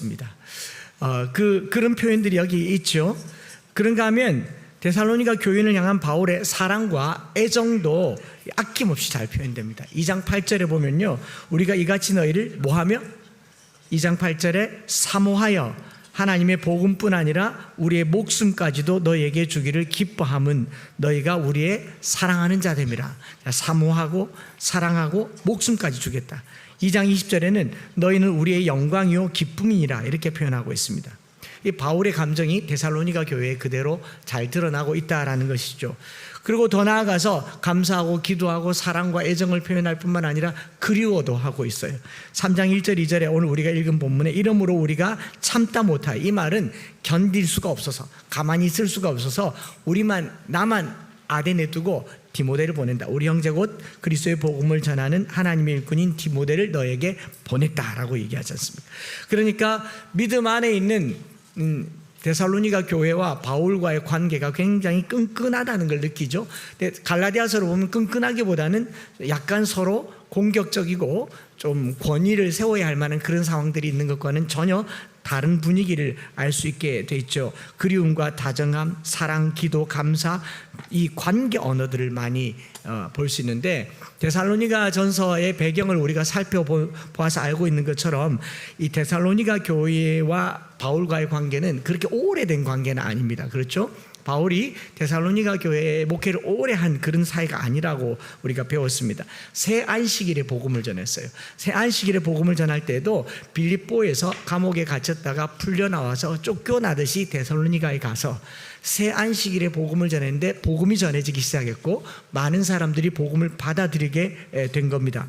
있습니다. 그런 표현들이 여기 있죠. 그런가 하면 데살로니가 교인을 향한 바울의 사랑과 애정도 아낌없이 잘 표현됩니다. 2장 8절에 보면요, 우리가 이같이 너희를 뭐하며? 2장 8절에 사모하여 하나님의 복음뿐 아니라 우리의 목숨까지도 너희에게 주기를 기뻐함은 너희가 우리의 사랑하는 자됨이라. 사모하고 사랑하고 목숨까지 주겠다. 2장 20절에는 너희는 우리의 영광이요 기쁨이니라 이렇게 표현하고 있습니다. 이 바울의 감정이 데살로니가 교회에 그대로 잘 드러나고 있다라는 것이죠. 그리고 더 나아가서 감사하고 기도하고 사랑과 애정을 표현할 뿐만 아니라 그리워도 하고 있어요. 3장 1절 2절에 오늘 우리가 읽은 본문에 이러므로 우리가 참다 못하여, 이 말은 견딜 수가 없어서, 가만히 있을 수가 없어서 나만 아덴에 두고 디모데를 보낸다. 우리 형제 곧 그리스도의 복음을 전하는 하나님의 일꾼인 디모데를 너에게 보냈다라고 얘기하지 않습니까? 그러니까 믿음 안에 있는 데살로니가 교회와 바울과의 관계가 굉장히 끈끈하다는 걸 느끼죠. 갈라디아서로 보면 끈끈하기보다는 약간 서로 공격적이고 좀 권위를 세워야 할 만한 그런 상황들이 있는 것과는 전혀 다른 분위기를 알 수 있게 돼 있죠. 그리움과 다정함, 사랑, 기도, 감사, 이 관계 언어들을 많이 볼 수 있는데, 데살로니가 전서의 배경을 우리가 살펴보아서 알고 있는 것처럼 이 데살로니가 교회와 바울과의 관계는 그렇게 오래된 관계는 아닙니다. 그렇죠? 바울이 데살로니가 교회의 목회를 오래 한 그런 사이가 아니라고 우리가 배웠습니다. 새 안식일에 복음을 전했어요. 새 안식일에 복음을 전할 때도 빌립보에서 감옥에 gat혔다가 풀려나와서 쫓겨나듯이 데살로니가에 가서 새 안식일에 복음을 전했는데 복음이 전해지기 시작했고 많은 사람들이 복음을 받아들이게 된 겁니다.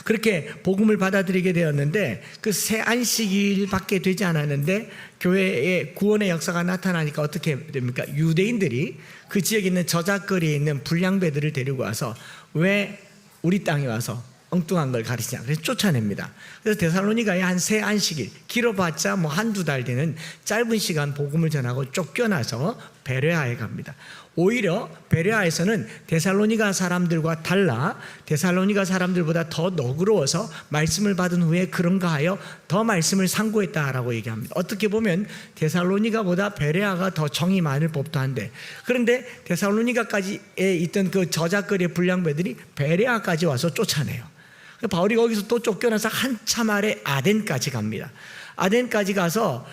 그렇게 복음을 받아들이게 되었는데 그 새 안식일밖에 되지 않았는데 교회에 구원의 역사가 나타나니까 어떻게 됩니까? 유대인들이 그 지역에 있는 저작거리에 있는 불량배들을 데리고 와서 왜 우리 땅에 와서 엉뚱한 걸 가르치냐, 그래서 쫓아냅니다. 그래서 데살로니가에 한 새 안식일, 길어봤자 뭐 한두 달 되는 짧은 시간 복음을 전하고 쫓겨나서 베레아에 갑니다. 오히려 베레아에서는 데살로니가 사람들과 달라 데살로니가 사람들보다 더 너그러워서 말씀을 받은 후에 그런가 하여 더 말씀을 상고했다라고 얘기합니다. 어떻게 보면 데살로니가보다 베레아가 더 정이 많을 법도 한데, 그런데 데살로니가까지에 있던 그 저작거리의 불량배들이 베레아까지 와서 쫓아내요. 바울이 거기서 또 쫓겨나서 한참 아래 아덴까지 갑니다. 아덴까지 가서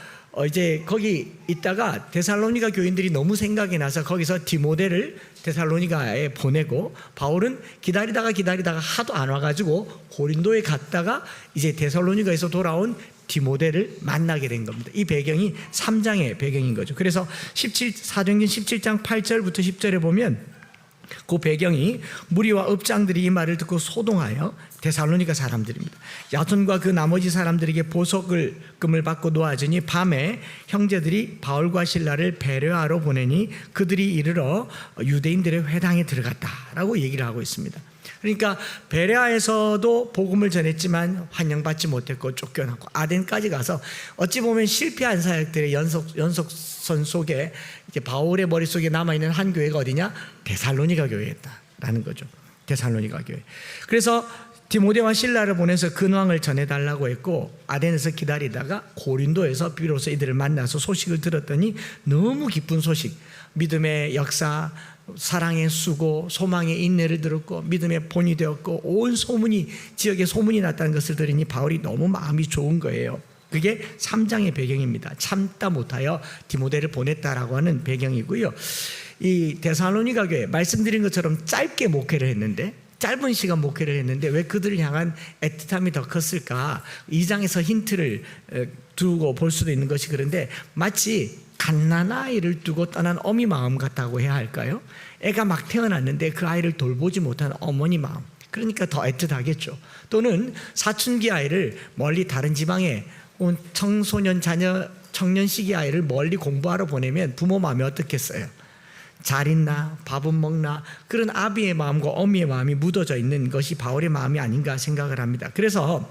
이제 거기 있다가 데살로니가 교인들이 너무 생각이 나서 거기서 디모데를 데살로니가에 보내고, 바울은 기다리다가 하도 안 와가지고 고린도에 갔다가 이제 데살로니가에서 돌아온 디모데를 만나게 된 겁니다. 이 배경이 3장의 배경인 거죠. 그래서 사도행전 17장 8절부터 10절에 보면 그 배경이 무리와 업장들이 이 말을 듣고 소동하여, 데살로니가 사람들입니다, 야손과 그 나머지 사람들에게 보석금을 받고 놓아주니 밤에 형제들이 바울과 실라를 베레아로 보내니 그들이 이르러 유대인들의 회당에 들어갔다라고 얘기를 하고 있습니다. 그러니까 베레아에서도 복음을 전했지만 환영받지 못했고 쫓겨났고 아덴까지 가서 어찌 보면 실패한 사역들의 연속선 속에 이제 바울의 머릿속에 남아있는 한 교회가 어디냐? 데살로니가 교회였다라는 거죠. 데살로니가 교회. 그래서 디모데와 실라를 보내서 근황을 전해달라고 했고, 아덴에서 기다리다가 고린도에서 비로소 이들을 만나서 소식을 들었더니 너무 기쁜 소식, 믿음의 역사, 사랑의 수고, 소망의 인내를 들었고 믿음의 본이 되었고 온 소문이, 지역에 소문이 났다는 것을 들으니 바울이 너무 마음이 좋은 거예요. 그게 3장의 배경입니다. 참다 못하여 디모데를 보냈다라고 하는 배경이고요. 이 데살로니가 교회, 말씀드린 것처럼 짧게 목회를 했는데, 짧은 시간 목회를 했는데 왜 그들을 향한 애틋함이 더 컸을까? 2장에서 힌트를 두고 볼 수도 있는 것이, 그런데 마치 갓난아이를 두고 떠난 어미 마음 같다고 해야 할까요? 애가 막 태어났는데 그 아이를 돌보지 못한 어머니 마음, 그러니까 더 애틋하겠죠. 또는 사춘기 아이를 멀리 다른 지방에 온 청소년 자녀, 청년 시기 아이를 멀리 공부하러 보내면 부모 마음이 어떻겠어요? 잘 있나? 밥은 먹나? 그런 아비의 마음과 어미의 마음이 묻어져 있는 것이 바울의 마음이 아닌가 생각을 합니다. 그래서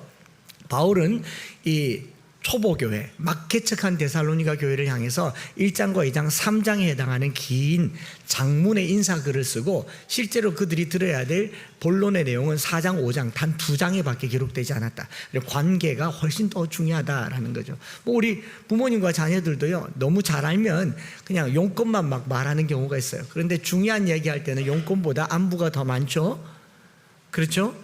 바울은 이 초보교회, 막 개척한 데살로니가 교회를 향해서 1장과 2장, 3장에 해당하는 긴 장문의 인사글을 쓰고 실제로 그들이 들어야 될 본론의 내용은 4장, 5장 단 2장에 밖에 기록되지 않았다. 관계가 훨씬 더 중요하다라는 거죠. 뭐 우리 부모님과 자녀들도요, 너무 잘 알면 그냥 용건만 막 말하는 경우가 있어요. 그런데 중요한 얘기할 때는 용건보다 안부가 더 많죠. 그렇죠?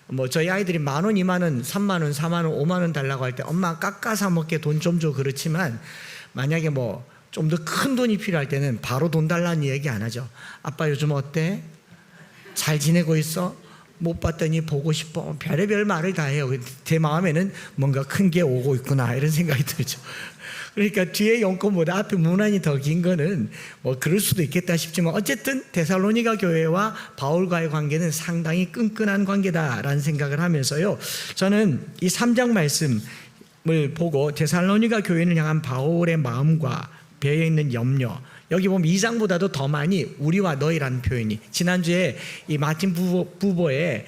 뭐 저희 아이들이 10,000원, 20,000원, 30,000원, 40,000원, 50,000원 달라고 할 때 엄마 깎아서 먹게 돈 좀 줘, 그렇지만 만약에 뭐 좀 더 큰 돈이 필요할 때는 바로 돈 달라는 얘기 안 하죠. 아빠 요즘 어때? 잘 지내고 있어? 못 봤더니 보고 싶어. 별의별 말을 다 해요. 제 마음에는 뭔가 큰 게 오고 있구나 이런 생각이 들죠. 그러니까 뒤에 용건보다 앞에 문안이 더 긴 거는 뭐 그럴 수도 있겠다 싶지만 어쨌든 데살로니가 교회와 바울과의 관계는 상당히 끈끈한 관계다라는 생각을 하면서요, 저는 이 3장 말씀을 보고 데살로니가 교회를 향한 바울의 마음과 배에 있는 염려, 여기 보면 2장보다도 더 많이 우리와 너희라는 표현이, 지난주에 이 마틴 부보의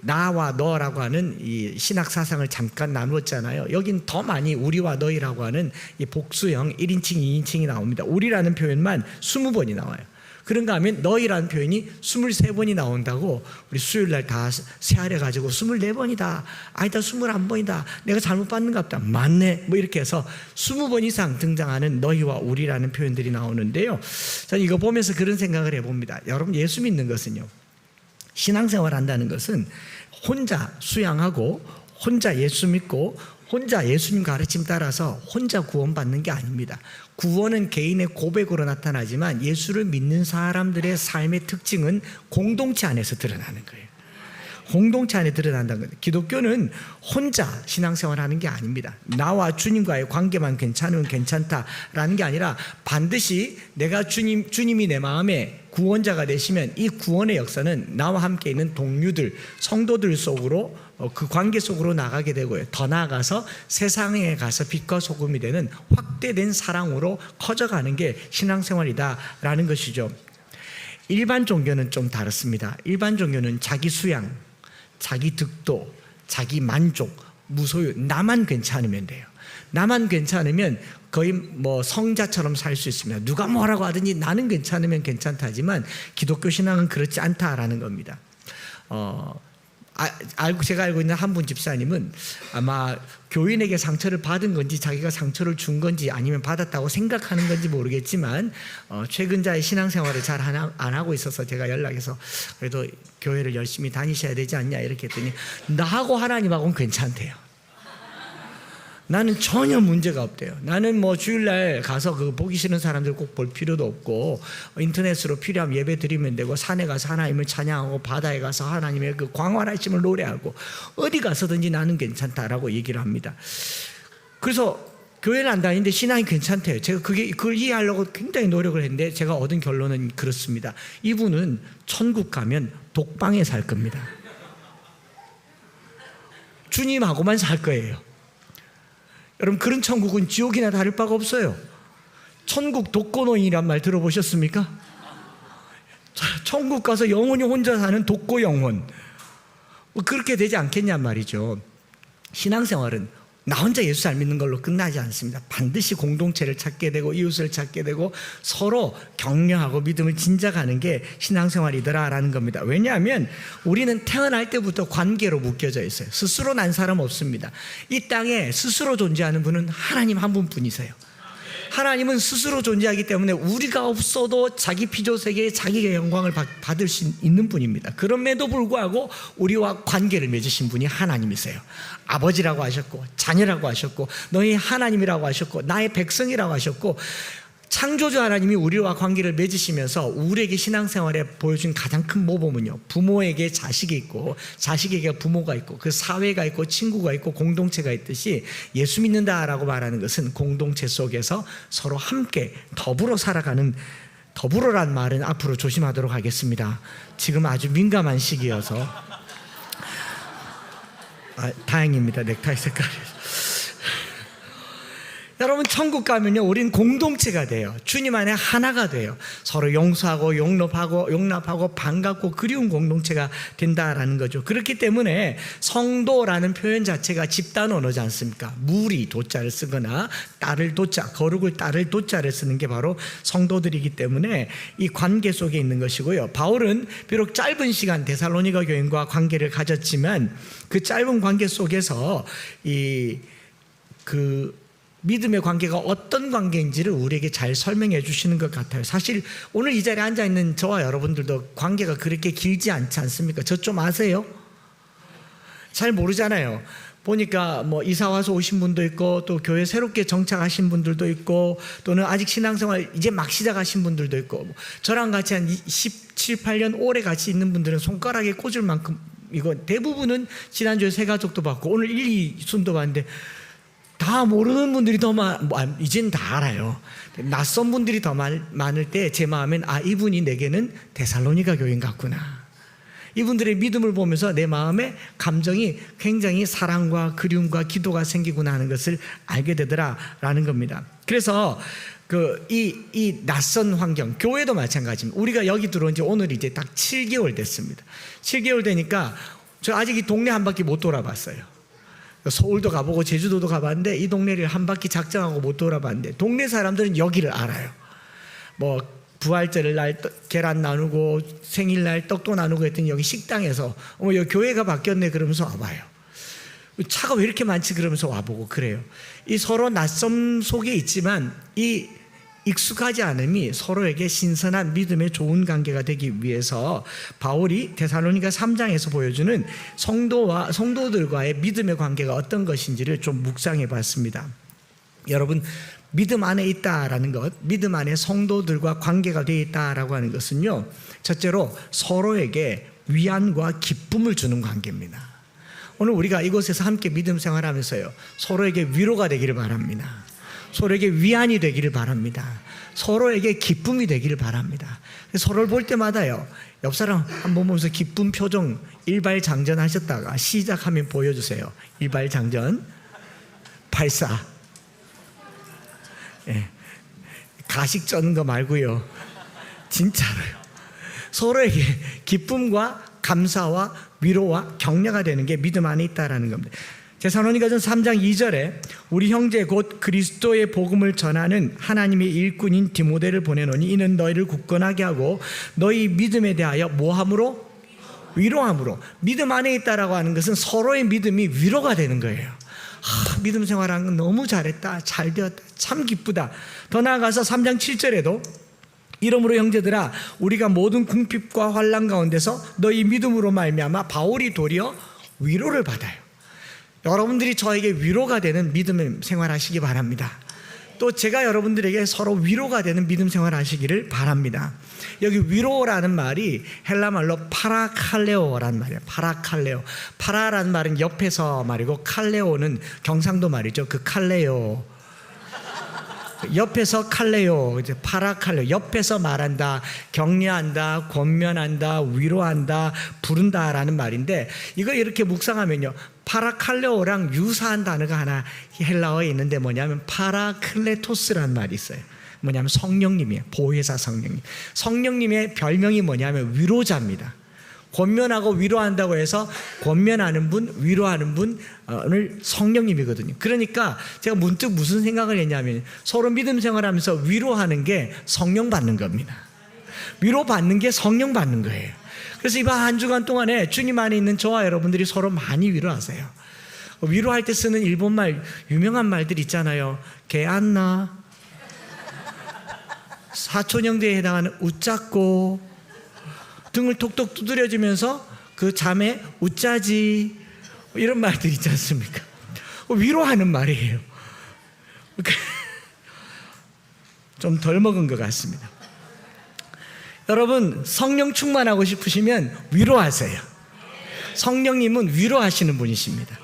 나와 너라고 하는 이 신학 사상을 잠깐 나누었잖아요. 여긴 더 많이 우리와 너희라고 하는 이 복수형 1인칭, 2인칭이 나옵니다. 우리라는 표현만 20번이 나와요. 그런가 하면 너희라는 표현이 23번이 나온다고 우리 수요일날 다 세알해가지고 24번이다, 아니다 21번이다, 내가 잘못 봤는가 보다, 맞네, 뭐 이렇게 해서 20번 이상 등장하는 너희와 우리라는 표현들이 나오는데요, 저는 이거 보면서 그런 생각을 해봅니다. 여러분, 예수 믿는 것은요, 신앙생활 한다는 것은 혼자 수양하고 혼자 예수 믿고 혼자 예수님 가르침 따라서 혼자 구원받는 게 아닙니다. 구원은 개인의 고백으로 나타나지만 예수를 믿는 사람들의 삶의 특징은 공동체 안에서 드러나는 거예요. 공동체 안에 드러난다는 거예요. 기독교는 혼자 신앙생활 하는 게 아닙니다. 나와 주님과의 관계만 괜찮으면 괜찮다라는 게 아니라 반드시 내가 주님이 내 마음에 구원자가 되시면 이 구원의 역사는 나와 함께 있는 동료들, 성도들 속으로 그 관계 속으로 나가게 되고요. 더 나아가서 세상에 가서 빛과 소금이 되는 확대된 사랑으로 커져가는 게 신앙생활이다라는 것이죠. 일반 종교는 좀 다릅니다. 일반 종교는 자기 수양, 자기 득도, 자기 만족, 무소유, 나만 괜찮으면 돼요. 나만 괜찮으면 거의 뭐 성자처럼 살 수 있습니다. 누가 뭐라고 하든지 나는 괜찮으면 괜찮다지만 기독교 신앙은 그렇지 않다라는 겁니다. 제가 알고 있는 한 분 집사님은 아마 교인에게 상처를 받은 건지 자기가 상처를 준 건지 아니면 받았다고 생각하는 건지 모르겠지만 최근자의 신앙생활을 잘 안 하고 있어서 제가 연락해서 그래도 교회를 열심히 다니셔야 되지 않냐 이렇게 했더니 나하고 하나님하고는 괜찮대요. 나는 전혀 문제가 없대요. 나는 뭐 주일날 가서 그 보기 싫은 사람들 꼭 볼 필요도 없고 인터넷으로 필요하면 예배 드리면 되고 산에 가서 하나님을 찬양하고 바다에 가서 하나님의 그 광활하심을 노래하고 어디 가서든지 나는 괜찮다라고 얘기를 합니다. 그래서 교회를 안 다니는데 신앙이 괜찮대요. 제가 그걸 이해하려고 굉장히 노력을 했는데 제가 얻은 결론은 그렇습니다. 이분은 천국 가면 독방에 살 겁니다. 주님하고만 살 거예요. 여러분, 그런 천국은 지옥이나 다를 바가 없어요. 천국 독거노인이란 말 들어보셨습니까? 천국 가서 영원히 혼자 사는 독거 영혼, 그렇게 되지 않겠냔 말이죠. 신앙생활은 나 혼자 예수 잘 믿는 걸로 끝나지 않습니다. 반드시 공동체를 찾게 되고 이웃을 찾게 되고 서로 격려하고 믿음을 진작하는 게 신앙생활이더라라는 겁니다. 왜냐하면 우리는 태어날 때부터 관계로 묶여져 있어요. 스스로 난 사람 없습니다. 이 땅에 스스로 존재하는 분은 하나님 한 분뿐이세요. 하나님은 스스로 존재하기 때문에 우리가 없어도 자기 피조세계에 자기의 영광을 받을 수 있는 분입니다. 그럼에도 불구하고 우리와 관계를 맺으신 분이 하나님이세요. 아버지라고 하셨고 자녀라고 하셨고 너희 하나님이라고 하셨고 나의 백성이라고 하셨고, 창조주 하나님이 우리와 관계를 맺으시면서 우리에게 신앙생활에 보여준 가장 큰 모범은요, 부모에게 자식이 있고 자식에게 부모가 있고 그 사회가 있고 친구가 있고 공동체가 있듯이 예수 믿는다라고 말하는 것은 공동체 속에서 서로 함께 더불어 살아가는, 더불어란 말은 앞으로 조심하도록 하겠습니다. 지금 아주 민감한 시기여서 다행입니다. 넥타이 색깔이. 여러분 천국 가면요 우린 공동체가 돼요. 주님 안에 하나가 돼요. 서로 용서하고 용납하고 반갑고 그리운 공동체가 된다라는 거죠. 그렇기 때문에 성도라는 표현 자체가 집단 언어지 않습니까? 무리 도자를 쓰거나 따를 도자, 거룩을 따를 도자를 쓰는 게 바로 성도들이기 때문에 이 관계 속에 있는 것이고요. 바울은 비록 짧은 시간 데살로니가 교인과 관계를 가졌지만 그 짧은 관계 속에서 믿음의 관계가 어떤 관계인지를 우리에게 잘 설명해 주시는 것 같아요. 사실 오늘 이 자리에 앉아 있는 저와 여러분들도 관계가 그렇게 길지 않지 않습니까? 저 좀 아세요? 잘 모르잖아요. 보니까 뭐 이사 와서 오신 분도 있고 또 교회 새롭게 정착하신 분들도 있고 또는 아직 신앙생활 이제 막 시작하신 분들도 있고 저랑 같이 한 17, 8년 오래 같이 있는 분들은 손가락에 꽂을 만큼 이거 대부분은 지난주에 새 가족도 봤고 오늘 1, 2순도 봤는데 다 모르는 분들이 더 이젠 다 알아요. 낯선 분들이 더 많을 때 제 마음엔 이분이 내게는 데살로니가 교인 같구나. 이분들의 믿음을 보면서 내 마음에 감정이 굉장히 사랑과 그리움과 기도가 생기구나 하는 것을 알게 되더라라는 겁니다. 그래서 이 낯선 환경, 교회도 마찬가지입니다. 우리가 여기 들어온 지 오늘 이제 딱 7개월 됐습니다. 7개월 되니까 저 아직 이 동네 한 바퀴 못 돌아봤어요. 서울도 가보고 제주도도 가봤는데 이 동네를 한 바퀴 작정하고 못 돌아봤는데 동네 사람들은 여기를 알아요. 뭐 부활절 날 계란 나누고 생일날 떡도 나누고 했더니 여기 식당에서 여기 교회가 바뀌었네 그러면서 와봐요. 차가 왜 이렇게 많지 그러면서 와보고 그래요. 이 서로 낯섦 속에 있지만 이 익숙하지 않음이 서로에게 신선한 믿음의 좋은 관계가 되기 위해서 바울이 데살로니가 3장에서 보여주는 성도들과의 믿음의 관계가 어떤 것인지를 좀 묵상해 봤습니다. 여러분 믿음 안에 있다라는 것, 믿음 안에 성도들과 관계가 되어 있다라고 하는 것은요 첫째로 서로에게 위안과 기쁨을 주는 관계입니다. 오늘 우리가 이곳에서 함께 믿음 생활하면서요 서로에게 위로가 되기를 바랍니다. 서로에게 위안이 되기를 바랍니다. 서로에게 기쁨이 되기를 바랍니다. 서로를 볼 때마다요 옆 사람 한번 보면서 기쁜 표정 일발장전 하셨다가 시작하면 보여주세요. 일발장전 발사. 가식 쩌는 거 말고요 진짜로요 서로에게 기쁨과 감사와 위로와 격려가 되는 게 믿음 안에 있다라는 겁니다. 데살로니가전 3장 2절에 우리 형제 곧 그리스도의 복음을 전하는 하나님의 일꾼인 디모데를 보내노니 이는 너희를 굳건하게 하고 너희 믿음에 대하여 뭐함으로? 위로함으로. 믿음 안에 있다라고 하는 것은 서로의 믿음이 위로가 되는 거예요. 믿음 생활하는 건 너무 잘했다, 잘 되었다, 참 기쁘다. 더 나아가서 3장 7절에도 이러므로 형제들아 우리가 모든 궁핍과 환난 가운데서 너희 믿음으로 말미암아 바울이 도리어 위로를 받아요. 여러분들이 저에게 위로가 되는 믿음 생활하시기 바랍니다. 또 제가 여러분들에게 서로 위로가 되는 믿음 생활하시기를 바랍니다. 여기 위로라는 말이 헬라 말로 파라칼레오라는 말이에요. 파라칼레오. 파라라는 말은 옆에서 말이고 칼레오는 경상도 말이죠. 그 칼레오. 옆에서 칼레오, 이제 파라칼레오, 옆에서 말한다, 격려한다, 권면한다, 위로한다, 부른다라는 말인데 이걸 이렇게 묵상하면요 파라칼레오랑 유사한 단어가 하나 헬라어에 있는데 뭐냐면 파라클레토스라는 말이 있어요. 뭐냐면 성령님이에요. 보혜사 성령님. 성령님의 별명이 뭐냐면 위로자입니다. 권면하고 위로한다고 해서 권면하는 분, 위로하는 분을 성령님이거든요. 그러니까 제가 문득 무슨 생각을 했냐면 서로 믿음 생활하면서 위로하는 게 성령 받는 겁니다. 위로받는 게 성령 받는 거예요. 그래서 이번 한 주간 동안에 주님 안에 있는 저와 여러분들이 서로 많이 위로하세요. 위로할 때 쓰는 일본말 유명한 말들 있잖아요. 개안나, 사촌형제에 해당하는 웃자꼬, 등을 톡톡 두드려주면서 그 잠에 웃자지 이런 말들 있지 않습니까? 위로하는 말이에요. 좀 덜 먹은 것 같습니다. 여러분 성령 충만하고 싶으시면 위로하세요. 성령님은 위로하시는 분이십니다.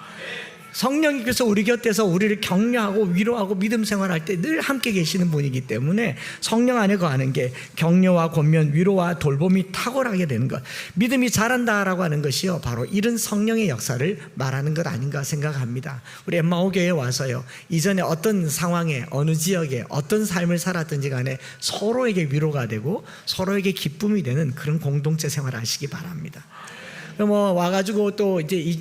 성령님께서 우리 곁에서 우리를 격려하고 위로하고 믿음 생활할 때 늘 함께 계시는 분이기 때문에 성령 안에 거하는 게 격려와 권면, 위로와 돌봄이 탁월하게 되는 것. 믿음이 자란다라고 하는 것이요, 바로 이런 성령의 역사를 말하는 것 아닌가 생각합니다. 우리 엠마오 교회에 와서요, 이전에 어떤 상황에 어느 지역에 어떤 삶을 살았든지 간에 서로에게 위로가 되고 서로에게 기쁨이 되는 그런 공동체 생활을 하시기 바랍니다. 뭐 와가지고 또 이제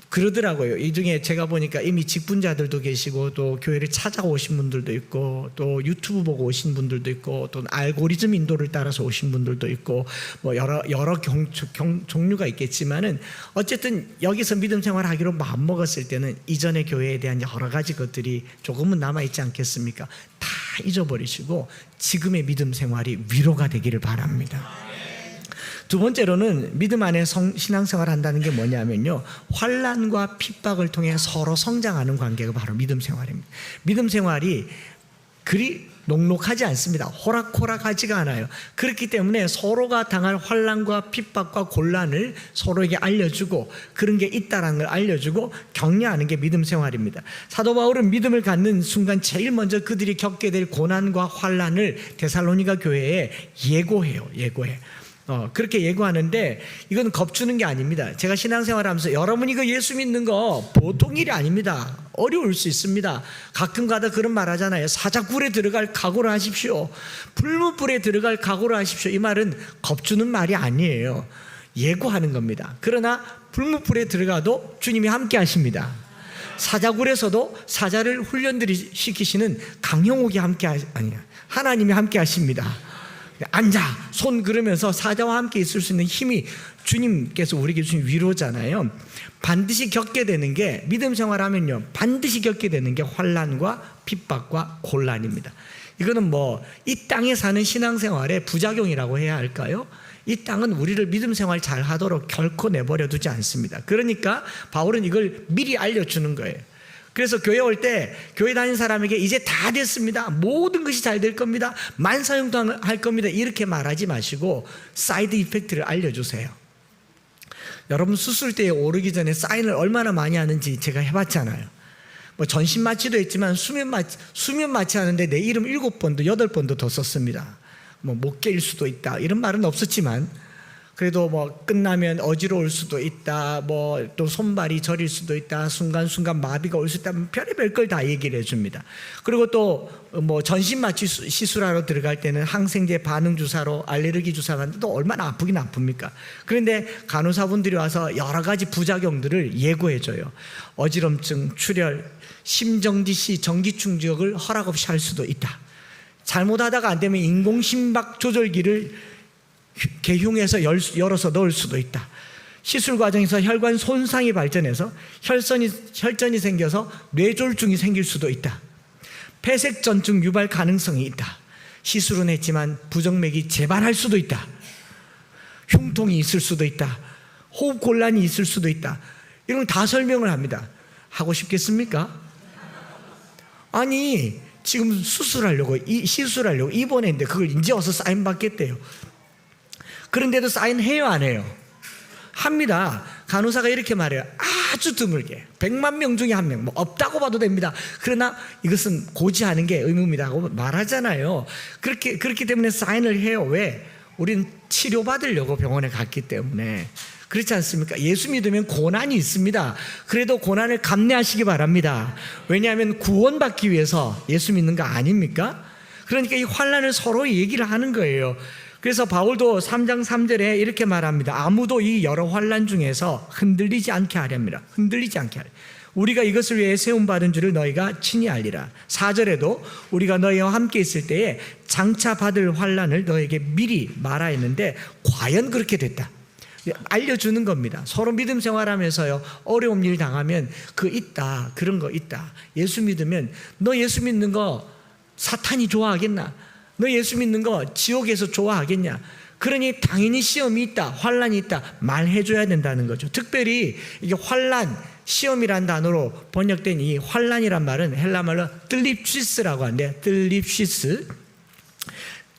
그러더라고요. 이 중에 제가 보니까 이미 직분자들도 계시고 또 교회를 찾아오신 분들도 있고 또 유튜브 보고 오신 분들도 있고 또 알고리즘 인도를 따라서 오신 분들도 있고 뭐 여러 종류가 있겠지만은 어쨌든 여기서 믿음 생활하기로 마음 먹었을 때는 이전의 교회에 대한 여러 가지 것들이 조금은 남아 있지 않겠습니까? 다 잊어버리시고 지금의 믿음 생활이 위로가 되기를 바랍니다. 두 번째로는 믿음 안에 신앙생활을 한다는 게 뭐냐면요, 환난과 핍박을 통해 서로 성장하는 관계가 바로 믿음 생활입니다. 믿음 생활이 그리 녹록하지 않습니다. 호락호락하지가 않아요. 그렇기 때문에 서로가 당할 환난과 핍박과 곤란을 서로에게 알려주고 그런 게 있다는 걸 알려주고 격려하는 게 믿음 생활입니다. 사도 바울은 믿음을 갖는 순간 제일 먼저 그들이 겪게 될 고난과 환난을 데살로니가 교회에 예고해요. 그렇게 예고하는데 이건 겁주는 게 아닙니다. 제가 신앙생활 하면서 여러분이 그 예수 믿는 거 보통 일이 아닙니다. 어려울 수 있습니다. 가끔가다 그런 말 하잖아요. 사자굴에 들어갈 각오를 하십시오. 불무불에 들어갈 각오를 하십시오. 이 말은 겁주는 말이 아니에요. 예고하는 겁니다. 그러나 불무불에 들어가도 주님이 함께 하십니다. 사자굴에서도 사자를 훈련시키시는 강형옥이 하나님이 함께 하십니다. 앉아 손 그러면서 사자와 함께 있을 수 있는 힘이 주님께서 우리에게 주신 위로잖아요. 반드시 겪게 되는 게, 믿음 생활하면요 반드시 겪게 되는 게 환난과 핍박과 곤란입니다. 이거는 뭐 이 땅에 사는 신앙생활의 부작용이라고 해야 할까요? 이 땅은 우리를 믿음 생활 잘 하도록 결코 내버려 두지 않습니다. 그러니까 바울은 이걸 미리 알려주는 거예요. 그래서 교회 올 때 교회 다니는 사람에게 이제 다 됐습니다, 모든 것이 잘 될 겁니다, 만사형통할 겁니다, 이렇게 말하지 마시고 사이드 이펙트를 알려주세요. 여러분 수술대에 오르기 전에 사인을 얼마나 많이 하는지 제가 해봤잖아요. 뭐 전신 마취도 했지만 수면 마취 하는데 내 이름 7번도 8번도 더 썼습니다. 뭐 못 깰 수도 있다 이런 말은 없었지만 그래도 뭐 끝나면 어지러울 수도 있다, 뭐 또 손발이 저릴 수도 있다, 순간순간 마비가 올 수 있다, 별의별 걸 다 얘기를 해줍니다. 그리고 또 뭐 전신 마취 시술하러 들어갈 때는 항생제 반응 주사로 알레르기 주사하는데 또 얼마나 아프긴 아픕니까? 그런데 간호사분들이 와서 여러 가지 부작용들을 예고해줘요. 어지럼증, 출혈, 심정지시, 전기충격을 허락 없이 할 수도 있다. 잘못하다가 안 되면 인공심박 조절기를 개흉해서 열어서 넣을 수도 있다. 시술 과정에서 혈관 손상이 발전해서 혈전이 생겨서 뇌졸중이 생길 수도 있다. 폐색전증 유발 가능성이 있다. 시술은 했지만 부정맥이 재발할 수도 있다. 흉통이 있을 수도 있다. 호흡 곤란이 있을 수도 있다. 이런 다 설명을 합니다. 하고 싶겠습니까? 아니 지금 시술하려고 입원했는데 그걸 이제 와서 사인 받겠대요. 그런데도 사인해요 안 해요? 합니다. 간호사가 이렇게 말해요. 아주 드물게 100만 명 중에 1명, 뭐 없다고 봐도 됩니다. 그러나 이것은 고지하는 게 의무입니다 하고 말하잖아요. 그렇기 때문에 사인을 해요. 왜? 우린 치료받으려고 병원에 갔기 때문에. 그렇지 않습니까? 예수 믿으면 고난이 있습니다. 그래도 고난을 감내하시기 바랍니다. 왜냐하면 구원받기 위해서 예수 믿는 거 아닙니까? 그러니까 이 환난을 서로 얘기를 하는 거예요. 그래서 바울도 3장 3절에 이렇게 말합니다. 아무도 이 여러 환난 중에서 흔들리지 않게 하렵니다. 흔들리지 않게 하려. 우리가 이것을 위해 세움받은 줄을 너희가 친히 알리라. 4절에도 우리가 너희와 함께 있을 때에 장차 받을 환난을 너희에게 미리 말하였는데 과연 그렇게 됐다. 알려주는 겁니다. 서로 믿음 생활하면서요 어려운 일 당하면 그런 거 있다. 예수 믿으면 너 예수 믿는 거 사탄이 좋아하겠나? 너 예수 믿는 거 지옥에서 좋아하겠냐? 그러니 당연히 시험이 있다, 환난이 있다 말해줘야 된다는 거죠. 특별히 이게 환난, 시험이란 단어로 번역된 이 환난이란 말은 헬라말로 뜰립시스라고 하는데, 뜰립시스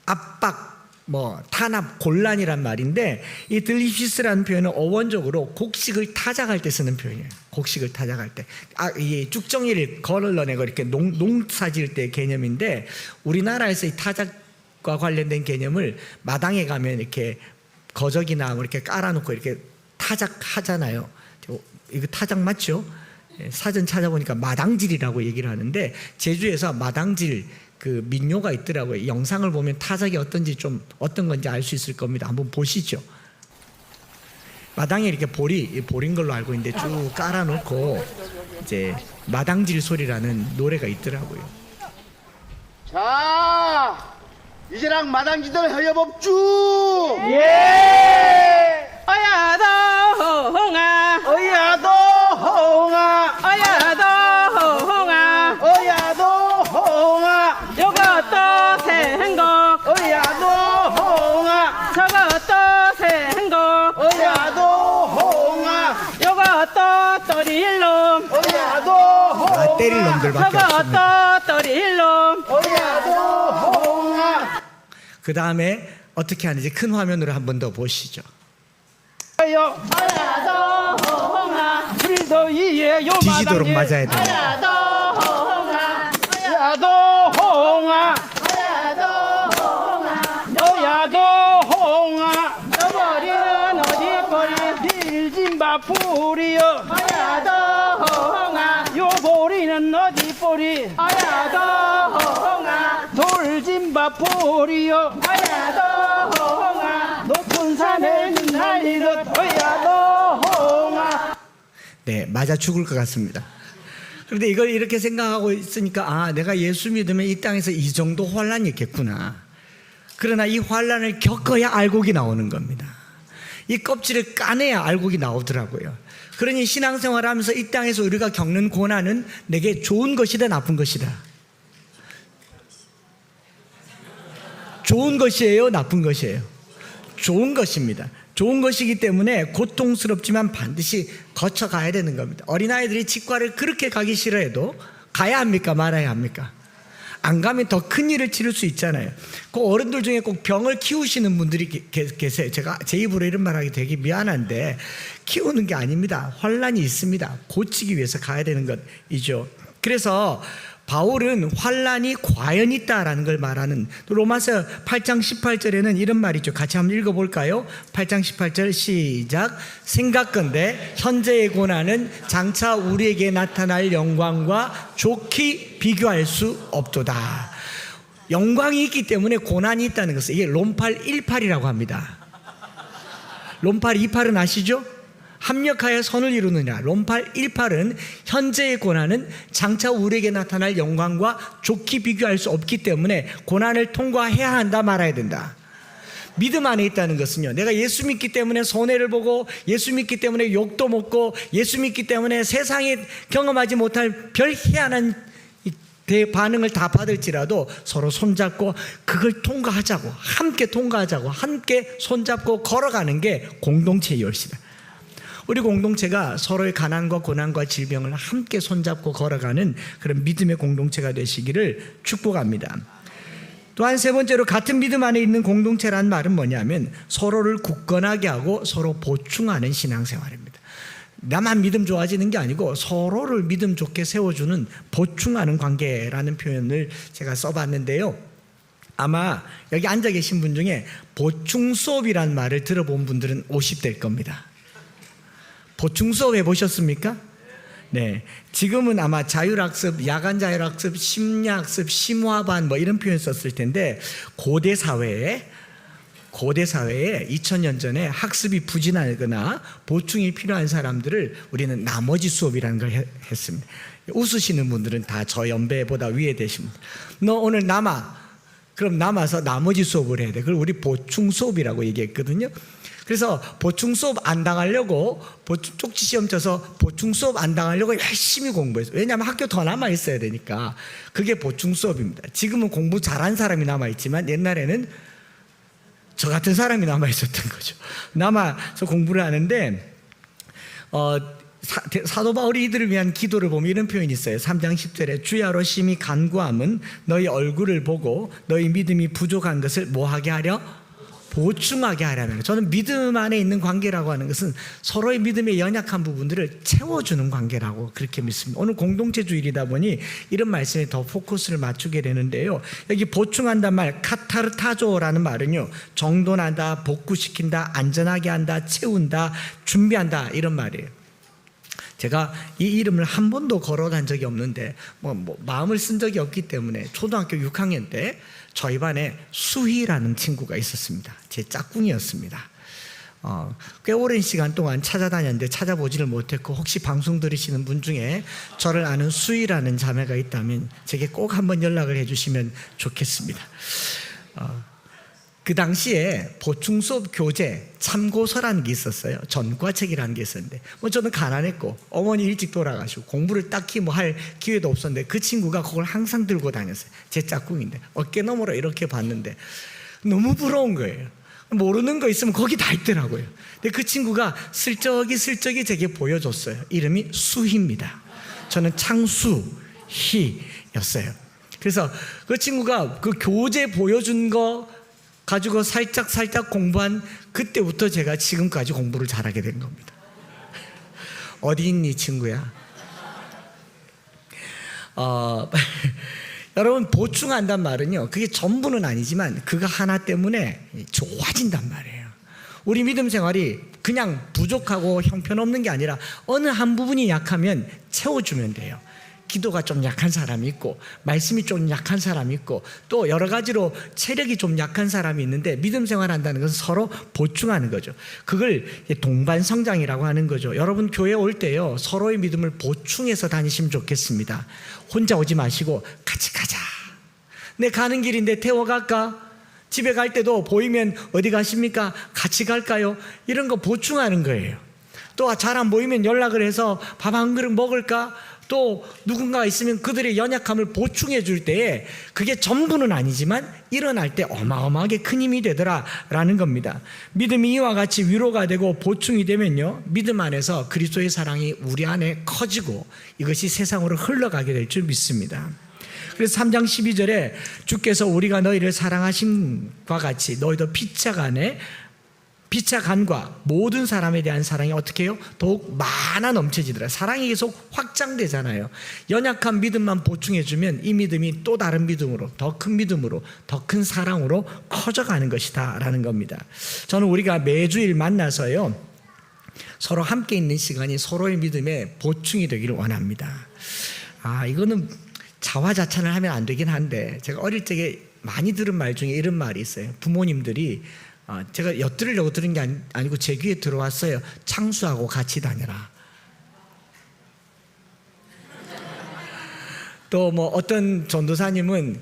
압박, 뭐 탄압, 곤란이란 말인데 이 들리시스라는 표현은 어원적으로 곡식을 타작할 때 쓰는 표현이에요. 곡식을 타작할 때, 이 쭉정이를 걸러내고 이렇게 농사 지을 때 개념인데, 우리나라에서 이 타작과 관련된 개념을 마당에 가면 이렇게 거적이나 뭐 이렇게 깔아놓고 이렇게 타작하잖아요. 이거 타작 맞죠? 사전 찾아보니까 마당질이라고 얘기를 하는데, 제주에서 마당질 그 민요가 있더라고요. 영상을 보면 타작이 어떤 건지 알 수 있을 겁니다. 한번 보시죠. 마당에 이렇게 볼인 걸로 알고 있는데 쭉 깔아놓고 이제 마당질 소리라는 노래가 있더라고요. 자, 이제랑 마당지들 허여법주. 예! 어야도 홍아, 어야도 홍아, 어야도 홍아, 어야도 홍아, 요것도 생곡, 어야도 홍아, 저것도 생곡, 어야도 홍아, 요것도 또릴 놈, 어야도 홍아, 때릴 놈들밖에 없습니다. 저것도 또릴 놈. 어야도 홍아. 그 다음에 어떻게 하는지 큰 화면으로 한 번 더 보시죠. 어야도 홍아, 우리도 이에 요 뒤지도록 맞아야 돼요. 어야도 홍아, 어야도 홍아, 어야도 홍아, 여버리는 어디 버리, 빌진바 뿌리여. 어야도 홍아, 요 보리는 어디 보리, 어야도 홍아, 돌진바 뿌리여. 어야도 홍아, 높은 산에 날리듯 어야도 홍아. 네, 맞아 죽을 것 같습니다. 그런데 이걸 이렇게 생각하고 있으니까 내가 예수 믿으면 이 땅에서 이 정도 환란이 있겠구나. 그러나 이 환란을 겪어야 알곡이 나오는 겁니다. 이 껍질을 까내야 알곡이 나오더라고요. 그러니 신앙생활을 하면서 이 땅에서 우리가 겪는 고난은 내게 좋은 것이다, 나쁜 것이다? 좋은 것이에요, 나쁜 것이에요? 좋은 것입니다. 좋은 것이기 때문에 고통스럽지만 반드시 거쳐가야 되는 겁니다. 어린아이들이 치과를 그렇게 가기 싫어해도 가야 합니까, 말아야 합니까? 안 가면 더 큰 일을 치를 수 있잖아요. 그 어른들 중에 꼭 병을 키우시는 분들이 계세요. 제가 제 입으로 이런 말하기 되게 미안한데, 키우는 게 아닙니다. 환란이 있습니다. 고치기 위해서 가야 되는 것이죠. 그래서 바울은 환란이 과연 있다라는 걸 말하는, 로마서 8장 18절에는 이런 말이 있죠. 같이 한번 읽어볼까요? 8장 18절 시작. 생각건대 현재의 고난은 장차 우리에게 나타날 영광과 좋게 비교할 수 없도다. 영광이 있기 때문에 고난이 있다는 것은, 이게 롬팔 18이라고 합니다. 롬팔 28은 아시죠? 합력하여 선을 이루느냐. 롬팔 18은 현재의 고난은 장차 우리에게 나타날 영광과 좋게 비교할 수 없기 때문에 고난을 통과해야 한다, 말아야 된다. 믿음 안에 있다는 것은요, 내가 예수 믿기 때문에 손해를 보고, 예수 믿기 때문에 욕도 먹고, 예수 믿기 때문에 세상에 경험하지 못할 별 희한한 반응을 다 받을지라도 서로 손잡고 그걸 통과하자고, 함께 통과하자고, 함께 손잡고 걸어가는 게 공동체의 열쇠다. 우리 공동체가 서로의 가난과 고난과 질병을 함께 손잡고 걸어가는 그런 믿음의 공동체가 되시기를 축복합니다. 또한 세 번째로, 같은 믿음 안에 있는 공동체라는 말은 뭐냐면 서로를 굳건하게 하고 서로 보충하는 신앙생활입니다. 나만 믿음 좋아지는 게 아니고 서로를 믿음 좋게 세워주는, 보충하는 관계라는 표현을 제가 써봤는데요. 아마 여기 앉아 계신 분 중에 보충 수업이라는 말을 들어본 분들은 50대일 겁니다. 보충 수업 해보셨습니까? 네. 지금은 아마 자율학습, 야간 자율학습, 심야학습, 심화반 뭐 이런 표현 썼을 텐데, 고대 사회에 2000년 전에 학습이 부진하거나 보충이 필요한 사람들을 우리는 나머지 수업이라는 걸 했습니다. 웃으시는 분들은 다 저 연배보다 위에 되십니다. 너 오늘 그럼 남아서 나머지 수업을 해야 돼. 그걸 우리 보충 수업이라고 얘기했거든요. 그래서 보충 수업 안 당하려고, 쪽지 시험 쳐서 보충 수업 안 당하려고 열심히 공부했어요. 왜냐하면 학교 더 남아 있어야 되니까. 그게 보충 수업입니다. 지금은 공부 잘한 사람이 남아 있지만 옛날에는 저 같은 사람이 남아 있었던 거죠. 남아서 공부를 하는데, 사도 바울이 이들을 위한 기도를 보면 이런 표현이 있어요. 3장 10절에 주야로 심히 간구함은 너희 얼굴을 보고 너희 믿음이 부족한 것을 뭐하게 하려? 보충하게 하려면, 저는 믿음 안에 있는 관계라고 하는 것은 서로의 믿음의 연약한 부분들을 채워주는 관계라고 그렇게 믿습니다. 오늘 공동체 주일이다 보니 이런 말씀에 더 포커스를 맞추게 되는데요. 여기 보충한단 말, 카타르타조라는 말은요, 정돈한다, 복구시킨다, 안전하게 한다, 채운다, 준비한다, 이런 말이에요. 제가 이 이름을 한 번도 거론한 적이 없는데 마음을 쓴 적이 없기 때문에 초등학교 6학년 때 저희 반에 수희라는 친구가 있었습니다. 제 짝꿍이었습니다. 꽤 오랜 시간 동안 찾아다녔는데 찾아보지를 못했고, 혹시 방송 들으시는 분 중에 저를 아는 수희라는 자매가 있다면 제게 꼭 한번 연락을 해주시면 좋겠습니다. 그 당시에 보충 수업 교재 참고서라는 게 있었어요. 전과책이라는 게 있었는데, 저는 가난했고 어머니 일찍 돌아가시고 공부를 딱히 할 기회도 없었는데 그 친구가 그걸 항상 들고 다녔어요. 제 짝꿍인데 어깨너머로 이렇게 봤는데 너무 부러운 거예요. 모르는 거 있으면 거기 다 있더라고요. 근데 그 친구가 슬쩍이 제게 보여줬어요. 이름이 수희입니다. 저는 창수희였어요. 그래서 그 친구가 그 교재 보여준 거 가지고 살짝 공부한 그때부터 제가 지금까지 공부를 잘하게 된 겁니다. 어디 있니 친구야? 여러분, 보충한단 말은요, 그게 전부는 아니지만 그거 하나 때문에 좋아진단 말이에요. 우리 믿음 생활이 그냥 부족하고 형편없는 게 아니라 어느 한 부분이 약하면 채워주면 돼요. 기도가 좀 약한 사람이 있고, 말씀이 좀 약한 사람이 있고, 또 여러 가지로 체력이 좀 약한 사람이 있는데 믿음 생활한다는 것은 서로 보충하는 거죠. 그걸 동반 성장이라고 하는 거죠. 여러분, 교회 올 때요, 서로의 믿음을 보충해서 다니시면 좋겠습니다. 혼자 오지 마시고 같이 가자. 내 가는 길인데 태워갈까? 집에 갈 때도 보이면 어디 가십니까? 같이 갈까요? 이런 거 보충하는 거예요. 또 잘 안 보이면 연락을 해서 밥 한 그릇 먹을까? 또 누군가 있으면 그들의 연약함을 보충해 줄 때에 그게 전부는 아니지만 일어날 때 어마어마하게 큰 힘이 되더라라는 겁니다. 믿음이 이와 같이 위로가 되고 보충이 되면요, 믿음 안에서 그리스도의 사랑이 우리 안에 커지고 이것이 세상으로 흘러가게 될 줄 믿습니다. 그래서 3장 12절에 주께서 우리가 너희를 사랑하심과 같이 너희도 피차간과 모든 사람에 대한 사랑이 어떻게 해요? 더욱 많아 넘쳐지더라. 사랑이 계속 확장되잖아요. 연약한 믿음만 보충해주면 이 믿음이 또 다른 믿음으로, 더 큰 믿음으로, 더 큰 사랑으로 커져가는 것이다 라는 겁니다. 저는 우리가 매주일 만나서요, 서로 함께 있는 시간이 서로의 믿음에 보충이 되기를 원합니다. 이거는 자화자찬을 하면 안 되긴 한데, 제가 어릴 적에 많이 들은 말 중에 이런 말이 있어요. 부모님들이, 제가 엿들으려고 들은 게 아니고 제 귀에 들어왔어요. 창수하고 같이 다녀라. 또 어떤 전도사님은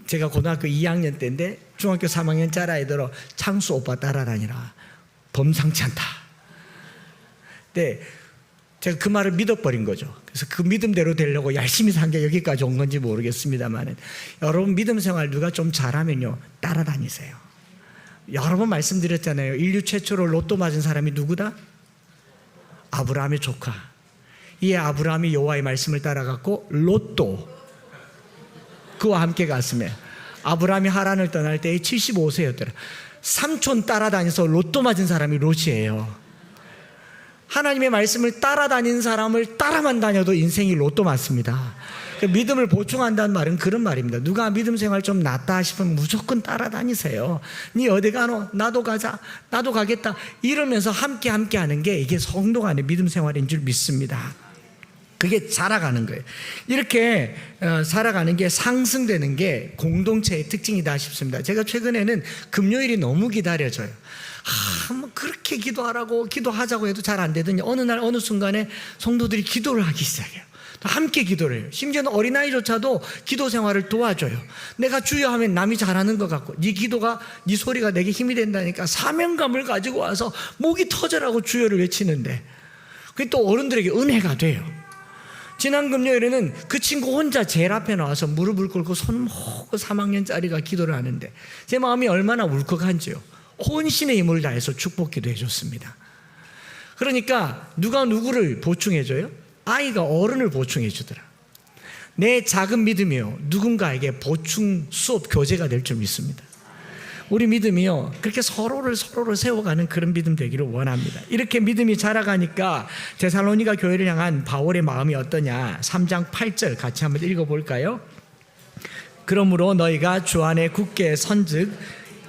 제가 고등학교 2학년 때인데 중학교 3학년 짤 아이들로 창수 오빠 따라다니라. 범상치 않다. 근데 제가 그 말을 믿어버린 거죠. 그래서 그 믿음대로 되려고 열심히 산 게 여기까지 온 건지 모르겠습니다만, 여러분 믿음 생활 누가 좀 잘하면요, 따라다니세요. 여러 번 말씀드렸잖아요. 인류 최초로 로또 맞은 사람이 누구다? 아브라함의 조카. 이 아브라함이 여호와의 말씀을 따라갔고 로또 그와 함께 갔으며, 아브라함이 하란을 떠날 때에 75세였더라. 삼촌 따라다녀서 로또 맞은 사람이 롯이에요. 하나님의 말씀을 따라다니는 사람을 따라만 다녀도 인생이 로또 맞습니다. 믿음을 보충한다는 말은 그런 말입니다. 누가 믿음 생활 좀 낫다 싶으면 무조건 따라다니세요. 니 어디 가노? 나도 가자. 나도 가겠다. 이러면서 함께 하는 게 이게 성도 간의 믿음 생활인 줄 믿습니다. 그게 살아가는 거예요. 이렇게 살아가는 게 상승되는 게 공동체의 특징이다 싶습니다. 제가 최근에는 금요일이 너무 기다려져요. 그렇게 기도하자고 해도 잘 안 되더니 어느 날 어느 순간에 성도들이 기도를 하기 시작해요. 함께 기도를 해요. 심지어는 어린아이조차도 기도 생활을 도와줘요. 내가 주여 하면 남이 잘하는 것 같고, 네 기도가, 네 소리가 내게 힘이 된다니까 사명감을 가지고 와서 목이 터져라고 주여를 외치는데, 그게 또 어른들에게 은혜가 돼요. 지난 금요일에는 그 친구 혼자 제일 앞에 나와서 무릎을 꿇고 손 모으고 3학년짜리가 기도를 하는데 제 마음이 얼마나 울컥한지요. 혼신의 힘을 다해서 축복 기도해 줬습니다. 그러니까 누가 누구를 보충해줘요? 아이가 어른을 보충해 주더라. 내 작은 믿음이요, 누군가에게 보충 수업 교재가 될 줄 믿습니다. 우리 믿음이요, 그렇게 서로를 세워가는 그런 믿음 되기를 원합니다. 이렇게 믿음이 자라가니까 데살로니가 교회를 향한 바울의 마음이 어떠냐? 3장 8절 같이 한번 읽어볼까요? 그러므로 너희가 주 안에 굳게 선즉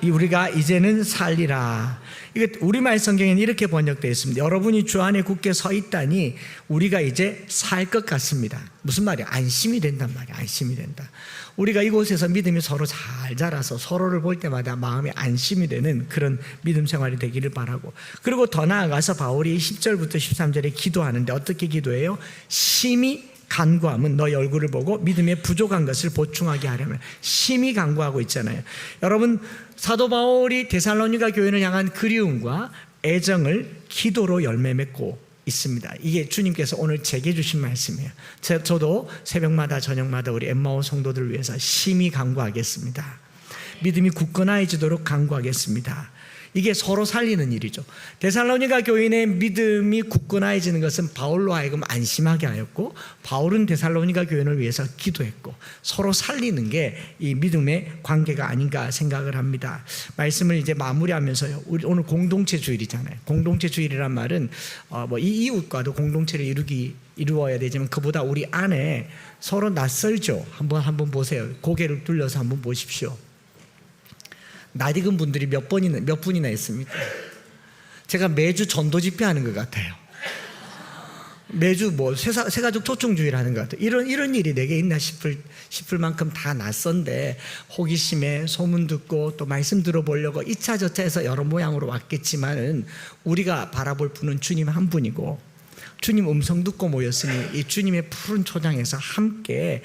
우리가 이제는 살리라. 이게 우리말 성경에는 이렇게 번역되어 있습니다. 여러분이 주 안에 굳게 서 있다니 우리가 이제 살 것 같습니다. 무슨 말이야? 안심이 된단 말이야. 안심이 된다. 우리가 이곳에서 믿음이 서로 잘 자라서 서로를 볼 때마다 마음이 안심이 되는 그런 믿음 생활이 되기를 바라고, 그리고 더 나아가서 바울이 10절부터 13절에 기도하는데 어떻게 기도해요? 심히 간구함은 너희 얼굴을 보고 믿음에 부족한 것을 보충하게 하려면, 심히 간구하고 있잖아요. 여러분, 사도 바울이 데살로니가 교회를 향한 그리움과 애정을 기도로 열매 맺고 있습니다. 이게 주님께서 오늘 제게 주신 말씀이에요. 저도 새벽마다 저녁마다 우리 엠마오 성도들을 위해서 심히 간구하겠습니다. 믿음이 굳건해지도록 간구하겠습니다. 이게 서로 살리는 일이죠. 데살로니가 교인의 믿음이 굳건해지는 것은 바울로 하여금 안심하게 하였고, 바울은 데살로니가 교인을 위해서 기도했고, 서로 살리는 게 이 믿음의 관계가 아닌가 생각을 합니다. 말씀을 이제 마무리하면서요, 우리 오늘 공동체 주일이잖아요. 공동체 주일이란 말은 이 이웃과도 공동체를 이루어야 되지만 그보다 우리 안에 서로 낯설죠. 한번 보세요. 고개를 돌려서 한번 보십시오. 낯익은 분들이 몇 분이나 있습니까? 제가 매주 전도 집회하는 것 같아요. 매주 새가족 초청주일 하는 것 같아요. 이런 일이 내게 있나 싶을 만큼 다 낯선데, 호기심에 소문 듣고 또 말씀 들어보려고 이차 저차 해서 여러 모양으로 왔겠지만은 우리가 바라볼 분은 주님 한 분이고, 주님 음성 듣고 모였으니 이 주님의 푸른 초장에서 함께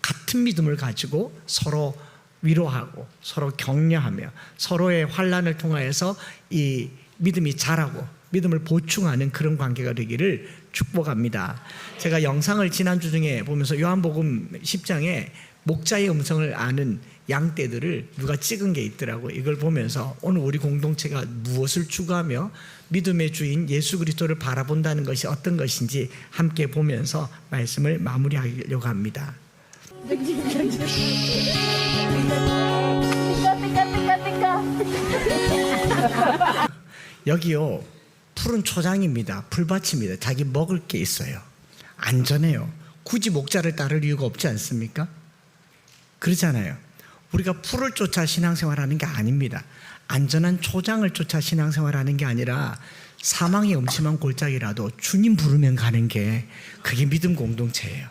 같은 믿음을 가지고 서로 위로하고 서로 격려하며 서로의 환난을 통하여서 이 믿음이 자라고 믿음을 보충하는 그런 관계가 되기를 축복합니다. 제가 영상을 지난주 중에 보면서 요한복음 10장에 목자의 음성을 아는 양떼들을 누가 찍은 게 있더라고요. 이걸 보면서 오늘 우리 공동체가 무엇을 추구하며 믿음의 주인 예수 그리스도를 바라본다는 것이 어떤 것인지 함께 보면서 말씀을 마무리하려고 합니다. 여기요, 푸른 초장입니다. 풀밭입니다. 자기 먹을 게 있어요. 안전해요. 굳이 목자를 따를 이유가 없지 않습니까? 그렇잖아요. 우리가 풀을 쫓아 신앙생활하는 게 아닙니다. 안전한 초장을 쫓아 신앙생활하는 게 아니라 사망의 음침한 골짜기라도 주님 부르면 가는 게 그게 믿음 공동체예요.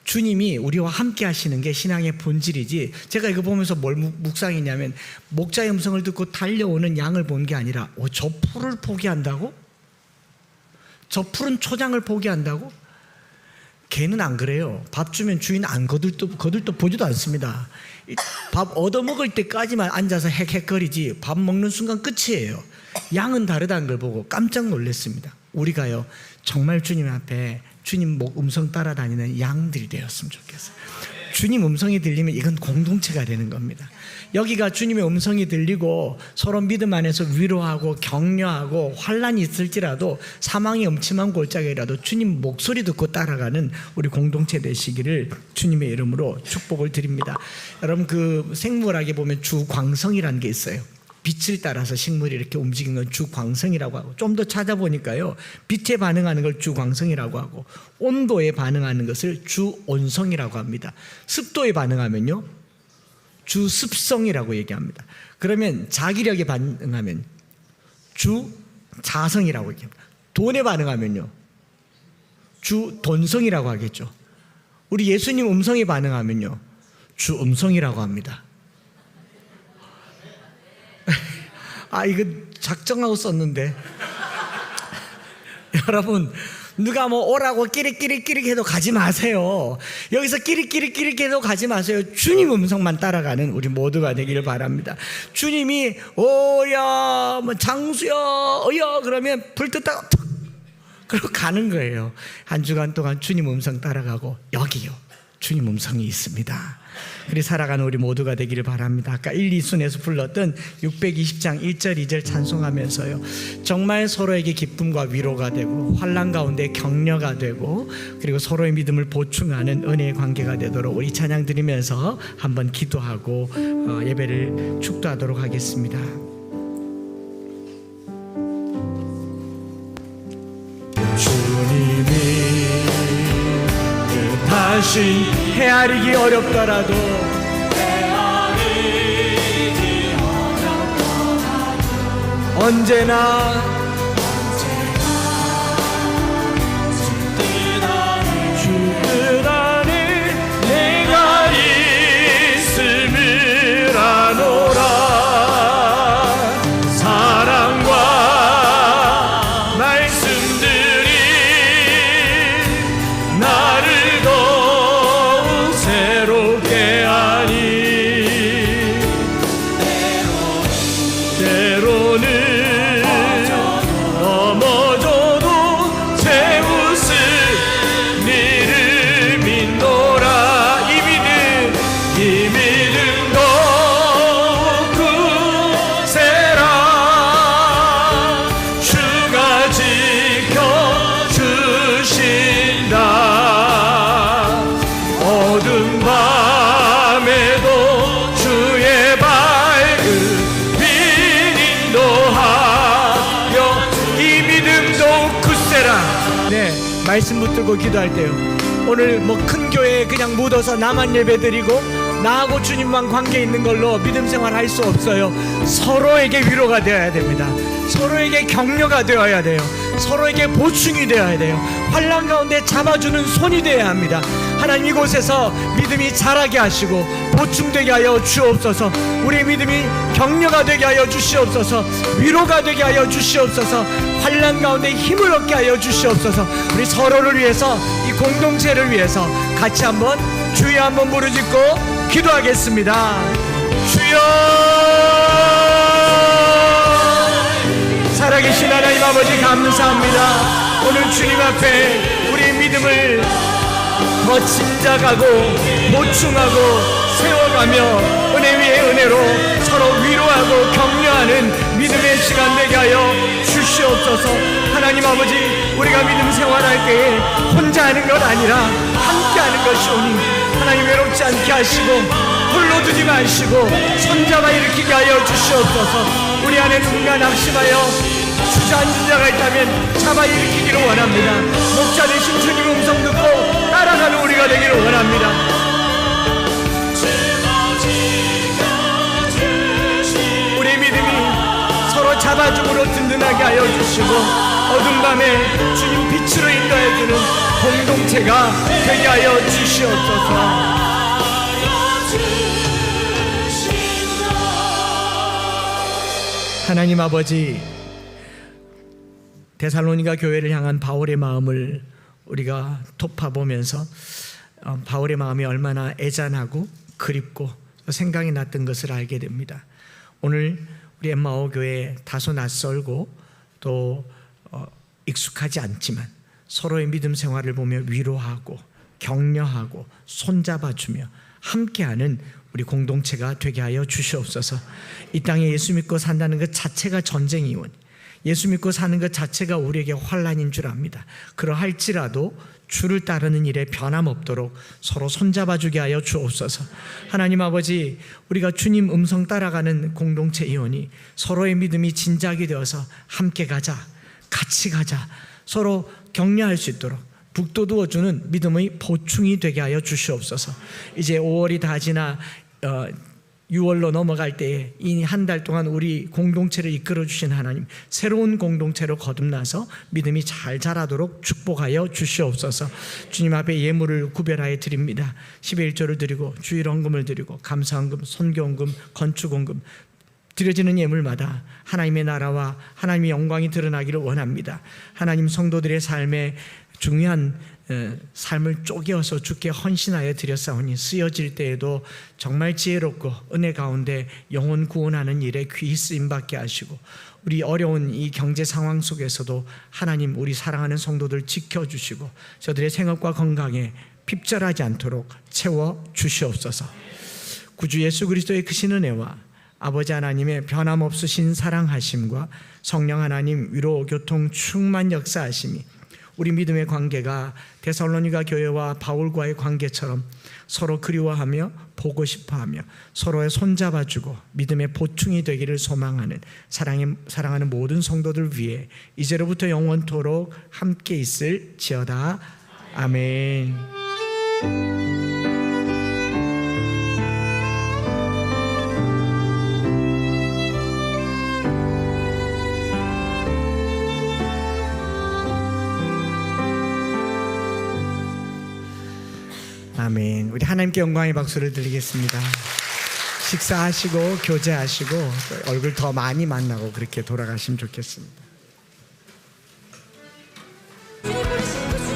주님이 우리와 함께 하시는 게 신앙의 본질이지, 제가 이거 보면서 뭘 묵상했냐면, 목자의 음성을 듣고 달려오는 양을 본 게 아니라 저 풀을 포기한다고? 저 푸른 초장을 포기한다고? 개는 안 그래요. 밥 주면 주인 안 거들떠 보지도 않습니다. 밥 얻어먹을 때까지만 앉아서 헥헥거리지 밥 먹는 순간 끝이에요. 양은 다르다는 걸 보고 깜짝 놀랐습니다. 우리가요, 정말 주님 앞에 주님 음성 따라다니는 양들이 되었으면 좋겠어요. 주님 음성이 들리면 이건 공동체가 되는 겁니다. 여기가 주님의 음성이 들리고 서로 믿음 안에서 위로하고 격려하고 환난이 있을지라도 사망의 음침한 골짜기라도 주님 목소리 듣고 따라가는 우리 공동체 되시기를 주님의 이름으로 축복을 드립니다. 여러분, 그 생물학에 보면 주광성이라는 게 있어요. 빛을 따라서 식물이 이렇게 움직이는 건 주광성이라고 하고, 좀 더 찾아보니까요, 빛에 반응하는 걸 주광성이라고 하고, 온도에 반응하는 것을 주온성이라고 합니다. 습도에 반응하면요, 주습성이라고 얘기합니다. 그러면 자기력에 반응하면 주자성이라고 얘기합니다. 돈에 반응하면요, 주돈성이라고 하겠죠. 우리 예수님 음성에 반응하면요, 주음성이라고 합니다. 이거 작정하고 썼는데 여러분, 누가 오라고 끼릭끼릭 해도 가지 마세요. 여기서 끼릭끼릭 해도 가지 마세요. 주님 음성만 따라가는 우리 모두가 되기를 바랍니다. 주님이 오야 장수야 어여 그러면 불 뜯다가 툭 그러고 가는 거예요. 한 주간 동안 주님 음성 따라가고, 여기요, 주님 음성이 있습니다. 그리 살아가는 우리 모두가 되기를 바랍니다. 아까 1, 2순에서 불렀던 620장 1절 2절 찬송하면서요, 정말 서로에게 기쁨과 위로가 되고 환난 가운데 격려가 되고 그리고 서로의 믿음을 보충하는 은혜의 관계가 되도록 우리 찬양 드리면서 한번 기도하고 예배를 축도하도록 하겠습니다. 주님이 뜻하신 헤아리기 어렵더라도 언제나 주 뜻 안에 내가 있음을 아노라. 사랑과 말씀들이 나를 더욱 새롭게 하니 때로는 넘어져도 제 웃음 니를 믿노라. 이 믿음 더욱 굳세라. 주가 지켜주신다. 어두운 밤에도 주의 밝은 빛 인도하여 이 믿음 더욱 굳세라. 네, 말씀 붙들고 기도할 때요, 오늘 뭐 큰 교회에 그냥 묻어서 나만 예배드리고 나하고 주님만 관계 있는 걸로 믿음 생활 할 수 없어요. 서로에게 위로가 되어야 됩니다. 서로에게 격려가 되어야 돼요. 서로에게 보충이 되어야 돼요. 환난 가운데 잡아주는 손이 되어야 합니다. 하나님, 이곳에서 믿음이 자라게 하시고 보충되게 하여 주옵소서. 우리의 믿음이 격려가 되게 하여 주시옵소서. 위로가 되게 하여 주시옵소서. 환난 가운데 힘을 얻게 하여 주시옵소서. 우리 서로를 위해서, 이 공동체를 위해서 같이 한번 주여 한번 부르짖고 기도하겠습니다. 주여, 살아계신 하나님 아버지 감사합니다. 오늘 주님 앞에 우리의 믿음을 더 진작하고 보충하고 세워가며 은혜 위에 은혜로 서로 위로하고 격려하는 믿음의 시간 되게 하여 주시옵소서. 하나님 아버지, 우리가 믿음 생활할 때에 혼자 하는 것 아니라 함께 하는 것이오니 하나님, 외롭지 않게 하시고 홀로 두지 마시고 손잡아 일으키게 하여 주시옵소서. 우리 안에 누군가 낙심하여 주저앉은 자가 있다면 잡아 일으키기를 원합니다. 목자 되신 주님 음성 듣고 따라가는 우리가 되기를 원합니다. 우리의 믿음이 서로 잡아줌으로 든든하게 하여 주시고 어두운 밤에 주님 빛으로 인도해주는 공동체가 되게 하여 주시옵소서. 하나님 아버지, 데살로니가 교회를 향한 바울의 마음을 우리가 톱파보면서 바울의 마음이 얼마나 애잔하고 그립고 생각이 났던 것을 알게 됩니다. 오늘 우리 엠마오 교회 다소 낯설고 또 익숙하지 않지만 서로의 믿음 생활을 보며 위로하고 격려하고 손잡아주며 함께하는 우리 공동체가 되게 하여 주시옵소서. 이 땅에 예수 믿고 산다는 것 자체가 전쟁이오니 예수 믿고 사는 것 자체가 우리에게 환난인 줄 압니다. 그러할지라도 주를 따르는 일에 변함없도록 서로 손잡아주게 하여 주옵소서. 하나님 아버지, 우리가 주님 음성 따라가는 공동체이오니 서로의 믿음이 진작이 되어서 함께 가자, 같이 가자, 서로 격려할 수 있도록 북돋우어주는 믿음의 보충이 되게 하여 주시옵소서. 이제 5월이 다 지나 6월로 넘어갈 때에 이 한 달 동안 우리 공동체를 이끌어 주신 하나님, 새로운 공동체로 거듭나서 믿음이 잘 자라도록 축복하여 주시옵소서. 주님 앞에 예물을 구별하여 드립니다. 11조를 드리고 주일헌금을 드리고 감사헌금, 선교헌금, 건축헌금 드려지는 예물마다 하나님의 나라와 하나님의 영광이 드러나기를 원합니다. 하나님, 성도들의 삶에 중요한 삶을 쪼개어서 주께 헌신하여 드렸사오니 쓰여질 때에도 정말 지혜롭고 은혜 가운데 영혼 구원하는 일에 귀히 쓰임받게 하시고 우리 어려운 이 경제 상황 속에서도 하나님, 우리 사랑하는 성도들 지켜주시고 저들의 생업과 건강에 핍절하지 않도록 채워 주시옵소서. 구주 예수 그리스도의 크신 은혜와 아버지 하나님의 변함없으신 사랑하심과 성령 하나님 위로 교통 충만 역사하심이 우리 믿음의 관계가 데살로니가 교회와 바울과의 관계처럼 서로 그리워하며 보고 싶어하며 서로의 손잡아주고 믿음의 보충이 되기를 소망하는 사랑하는 모든 성도들 위해 이제로부터 영원토록 함께 있을지어다. 아멘. 아멘. 우리 하나님께 영광의 박수를 드리겠습니다. 식사하시고 교제하시고 얼굴 더 많이 만나고 그렇게 돌아가시면 좋겠습니다.